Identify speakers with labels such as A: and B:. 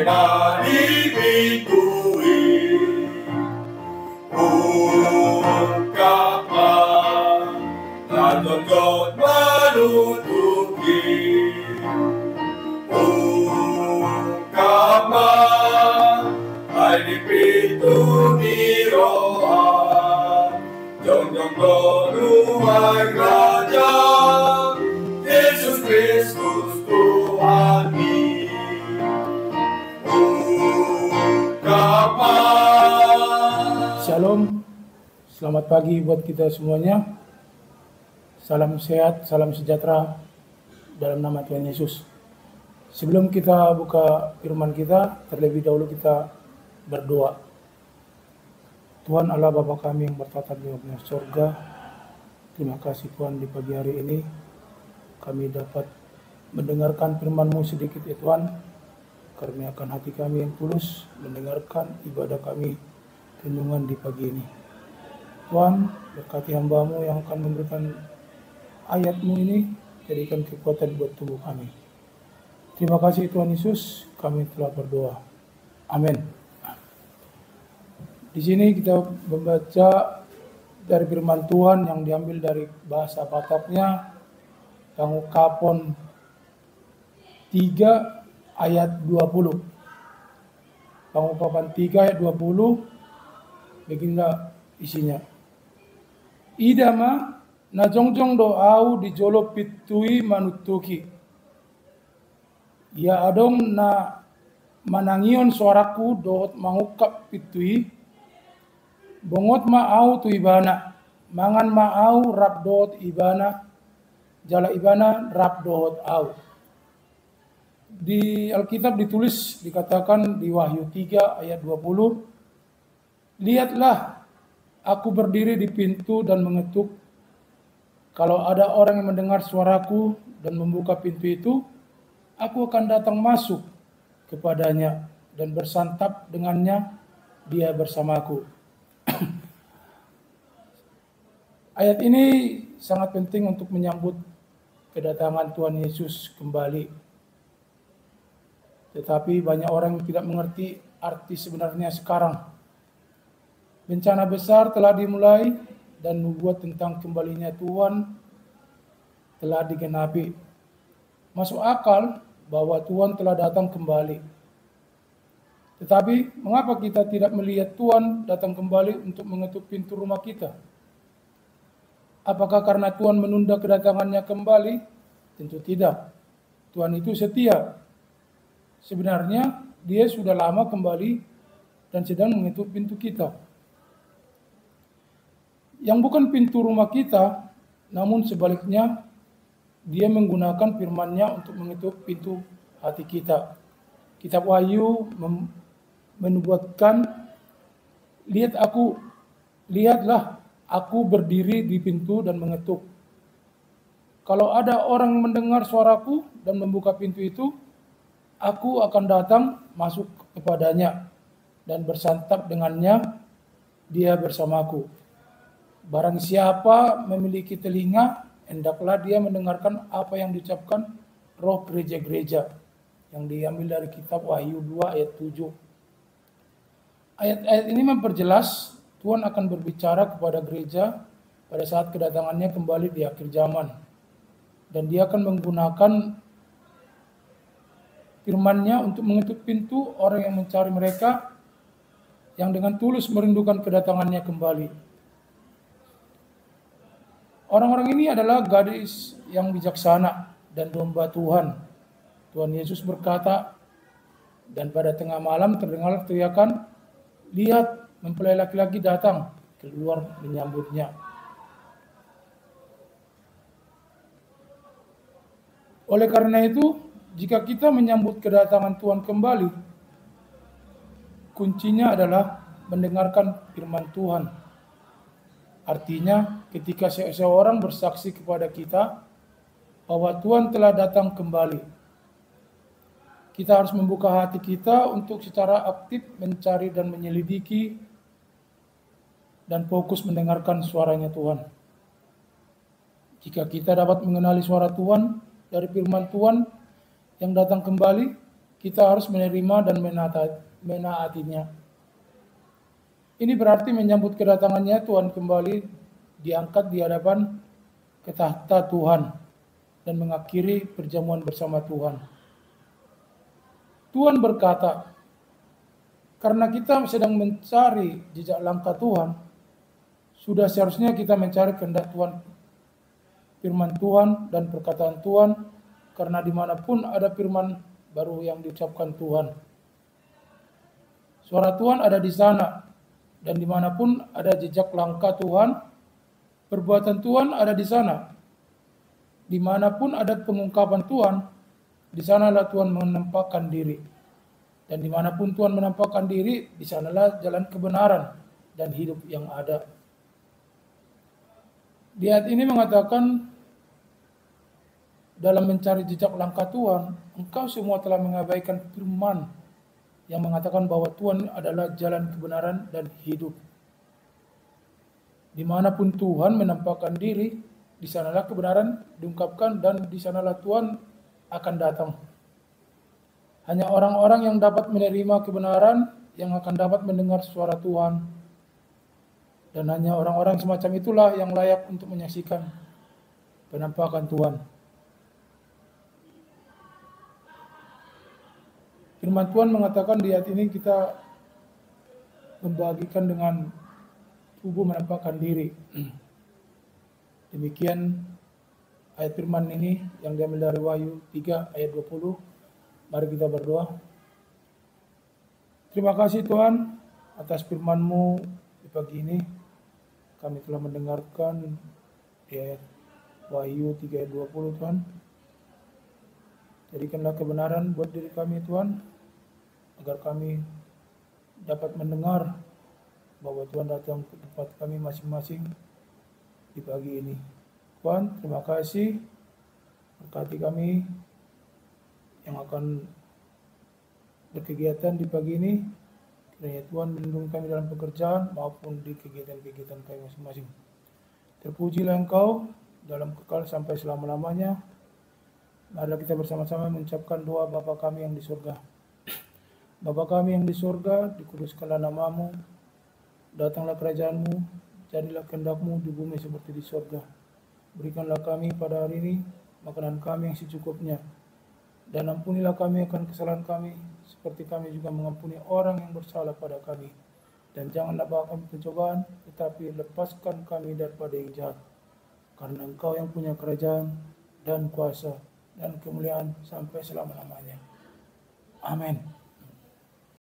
A: pena dibintui, ungkaplah dan tonjot menutupi, ungkaplah hai di pintu di roha, jongjong rumah Raja Yesus Kristus Tuhan ini.
B: Shalom, selamat pagi buat kita semuanya. Salam sehat, salam sejahtera dalam nama Tuhan Yesus. Sebelum kita buka firman kita, terlebih dahulu kita berdoa. Tuhan Allah Bapa kami yang bertata di surga, terima kasih Tuhan di pagi hari ini kami dapat mendengarkan firman-Mu sedikit ya Tuhan. Karuniakan hati kami yang tulus mendengarkan ibadah kami renungan di pagi ini. Tuhan, berkati hamba-Mu yang akan memberikan ayat-Mu ini, jadikan kekuatan buat tubuh kami. Terima kasih Tuhan Yesus, kami telah berdoa. Amin. Di sini kita membaca dari firman Tuhan yang diambil dari bahasa Bataknya, Pangukapon 3 ayat 20. Pangungkapan 3 ayat 20 beginilah isinya. Idama na jongjong do au di jolo pitui manutuki. Ya adong na manangion suaraku doot mangukap pitui. Bongot ma au tu ibana. Mangan ma au rap doot ibana. Jala ibana rap doot au. Di Alkitab ditulis, dikatakan di Wahyu 3 ayat 20, lihatlah aku berdiri di pintu dan mengetuk. Kalau ada orang yang mendengar suaraku dan membuka pintu itu, aku akan datang masuk kepadanya dan bersantap dengannya, dia bersamaku. Ayat ini sangat penting untuk menyambut kedatangan Tuhan Yesus kembali. Tetapi banyak orang yang tidak mengerti arti sebenarnya sekarang. Bencana besar telah dimulai dan nubuat tentang kembalinya Tuhan telah digenapi. Masuk akal bahwa Tuhan telah datang kembali. Tetapi mengapa kita tidak melihat Tuhan datang kembali untuk mengetuk pintu rumah kita? Apakah karena Tuhan menunda kedatangannya kembali? Tentu tidak. Tuhan itu setia. Sebenarnya dia sudah lama kembali dan sedang mengetuk pintu kita. Yang bukan pintu rumah kita, namun sebaliknya dia menggunakan firman-Nya untuk mengetuk pintu hati kita. Kitab Wahyu menubuatkan, lihatlah aku berdiri di pintu dan mengetuk. Kalau ada orang mendengar suaraku dan membuka pintu itu, aku akan datang masuk kepadanya dan bersantap dengannya, dia bersamaku. Barang siapa memiliki telinga, hendaklah dia mendengarkan apa yang diucapkan roh gereja-gereja, yang diambil dari kitab Wahyu 2 ayat 7. Ayat-ayat ini memperjelas Tuhan akan berbicara kepada gereja pada saat kedatangannya kembali di akhir zaman. Dan dia akan menggunakan firman-Nya untuk mengetuk pintu orang yang mencari mereka, yang dengan tulus merindukan kedatangannya kembali. Orang-orang ini adalah gadis yang bijaksana dan domba Tuhan. Tuhan Yesus berkata, dan pada tengah malam terdengar teriakan, lihat mempelai laki-laki datang, keluar menyambutnya. Oleh karena itu, jika kita menyambut kedatangan Tuhan kembali, kuncinya adalah mendengarkan firman Tuhan. Artinya, ketika seseorang bersaksi kepada kita bahwa Tuhan telah datang kembali, kita harus membuka hati kita untuk secara aktif mencari dan menyelidiki dan fokus mendengarkan suaranya Tuhan. Jika kita dapat mengenali suara Tuhan dari firman Tuhan yang datang kembali, kita harus menerima dan menaatinya. Ini berarti menyambut kedatangannya Tuhan kembali, diangkat di hadapan ke tahta Tuhan dan mengakhiri perjamuan bersama Tuhan. Tuhan berkata, karena kita sedang mencari jejak langkah Tuhan, sudah seharusnya kita mencari kehendak Tuhan, firman Tuhan dan perkataan Tuhan, karena dimanapun ada firman baru yang diucapkan Tuhan. Suara Tuhan ada di sana, dan dimanapun ada jejak langkah Tuhan, perbuatan Tuhan ada di sana. Dimanapun ada pengungkapan Tuhan, di sanalah Tuhan menampakkan diri. Dan dimanapun Tuhan menampakkan diri, di sanalah jalan kebenaran dan hidup yang ada. Di ayat ini mengatakan, dalam mencari jejak langkah Tuhan, engkau semua telah mengabaikan firman yang mengatakan bahwa Tuhan adalah jalan kebenaran dan hidup. Dimanapun Tuhan menampakkan diri, di sanalah kebenaran diungkapkan dan di sanalah Tuhan akan datang. Hanya orang-orang yang dapat menerima kebenaran yang akan dapat mendengar suara Tuhan. Dan hanya orang-orang semacam itulah yang layak untuk menyaksikan penampakan Tuhan. Firman Tuhan mengatakan di ayat ini kita membagikan dengan tubuh menampakkan diri. Demikian ayat firman ini yang diambil dari Wahyu 3 ayat 20. Mari kita berdoa. Terima kasih Tuhan atas firman-Mu di pagi ini. Kami telah mendengarkan di ayat Wahyu 3 ayat 20 Tuhan. Jadikanlah kebenaran buat diri kami Tuhan, agar kami dapat mendengar bahwa Tuhan datang ke tempat kami masing-masing di pagi ini. Tuhan, terima kasih. Berkati kami yang akan berkegiatan di pagi ini. Kiranya Tuhan melindungi kami dalam pekerjaan maupun di kegiatan-kegiatan kami masing-masing. Terpujilah Engkau dalam kekal sampai selama-lamanya. Marilah kita bersama-sama mengucapkan doa Bapa kami yang di surga. Bapa kami yang di surga, dikuduskanlah nama-Mu, datanglah kerajaan-Mu, jadilah kehendak-Mu di bumi seperti di surga. Berikanlah kami pada hari ini makanan kami yang secukupnya, dan ampunilah kami akan kesalahan kami, seperti kami juga mengampuni orang yang bersalah pada kami. Dan janganlah bawa kami pencobaan, tetapi lepaskan kami daripada yang jahat. Karena Engkau yang punya kerajaan dan kuasa dan kemuliaan sampai selama-lamanya. Amin.